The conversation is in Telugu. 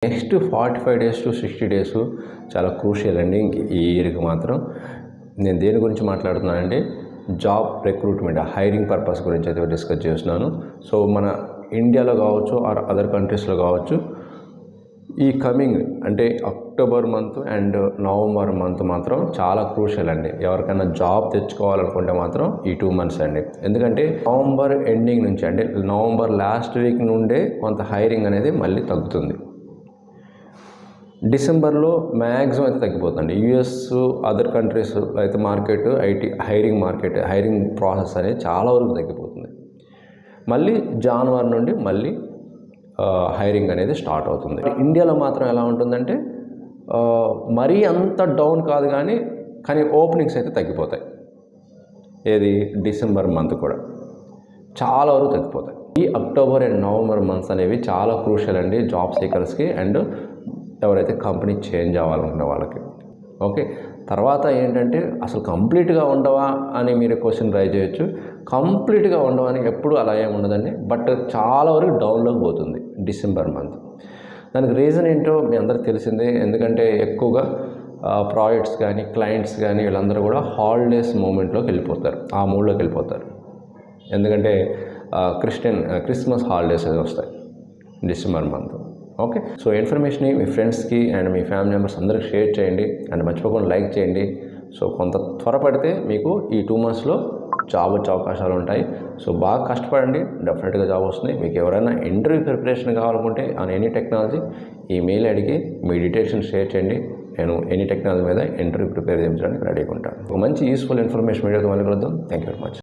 నెక్స్ట్ 45 డేస్ టు 60 డేస్ చాలా క్రూషియల్ అండి. ఈ ఇయర్కి మాత్రం నేను దేని గురించి మాట్లాడుతున్నానంటే జాబ్ రిక్రూట్మెంట్, హైరింగ్ పర్పస్ గురించి అయితే డిస్కస్ చేస్తున్నాను. సో మన ఇండియాలో కావచ్చు ఆర్ అదర్ కంట్రీస్లో కావచ్చు, ఈ కమింగ్ అంటే October month and November month మాత్రం చాలా క్రూషియల్ అండి. ఎవరికైనా జాబ్ తెచ్చుకోవాలనుకుంటే మాత్రం ఈ 2 మంత్స్ అండి. ఎందుకంటే నవంబర్ ఎండింగ్ నుంచి అంటే నవంబర్ లాస్ట్ వీక్ నుండే కొంత హైరింగ్ అనేది మళ్ళీ తగ్గుతుంది. డిసెంబర్లో మ్యాక్సిమం అయితే తగ్గిపోతుంది. యూఎస్ అదర్ కంట్రీస్ అయితే మార్కెట్ హైరింగ్ ప్రాసెస్ అనేది చాలా వరకు తగ్గిపోతుంది. మళ్ళీ జనవరి నుండి మళ్ళీ హైరింగ్ అనేది స్టార్ట్ అవుతుంది. ఇండియాలో మాత్రం ఎలా ఉంటుందంటే మరీ అంత డౌన్ కాదు, కానీ ఓపెనింగ్స్ అయితే తగ్గిపోతాయి. ఏది డిసెంబర్ మంత్ కూడా చాలా వరకు తగ్గిపోతాయి. ఈ అక్టోబర్ అండ్ నవంబర్ మంత్స్ అనేవి చాలా క్రూషియల్ అండి జాబ్ సీకర్స్కి అండ్ ఎవరైతే కంపెనీ చేంజ్ అవ్వాలనుకునే వాళ్ళకి. ఓకే, తర్వాత ఏంటంటే అసలు కంప్లీట్గా ఉండవా అని మీరు క్వశ్చన్ ట్రై చేయొచ్చు. కంప్లీట్గా ఉండవని ఎప్పుడు అలా ఏమి ఉండదండి, బట్ చాలా వరకు డౌన్లోకి పోతుంది డిసెంబర్ మంత్. దానికి రీజన్ ఏంటో మీ అందరికి తెలిసిందే. ఎందుకంటే ఎక్కువగా ప్రాజెక్ట్స్ కానీ క్లయింట్స్ కానీ వీళ్ళందరూ కూడా హాలిడేస్ మూమెంట్లోకి వెళ్ళిపోతారు, ఆ మూడ్లోకి వెళ్ళిపోతారు. ఎందుకంటే క్రిస్మస్ హాలిడేస్ అది వస్తాయి December month. Okay, so information మీ ఫ్రెండ్స్కి అండ్ మీ ఫ్యామిలీ మెంబర్స్ అందరికి షేర్ చేయండి అండ్ మర్చిపోకుండా లైక్ చేయండి. సో కొంత త్వరపడితే మీకు ఈ 2 మంత్స్లో జాబ్ వచ్చే అవకాశాలు ఉంటాయి. సో బాగా కష్టపడండి, డెఫినెట్గా జాబ్ వస్తుంది. మీకు ఎవరైనా ఇంటర్వ్యూ ప్రిపరేషన్ కావాలనుకుంటే ఆన్ ఎనీ టెక్నాలజీ ఈ మెయిల్ ఐడికి మీ డీటెయిల్స్ షేర్ చేయండి. నేను ఎనీ టెక్నాలజీ మీద ఇంటర్వ్యూ ప్రిపేర్ చేయించడానికి రెడీగా ఉంటాను. ఒక మంచి యూస్ఫుల్ ఇన్ఫర్మేషన్ వీడియోతో మళ్ళీ కలుద్దాం. Thank you very much.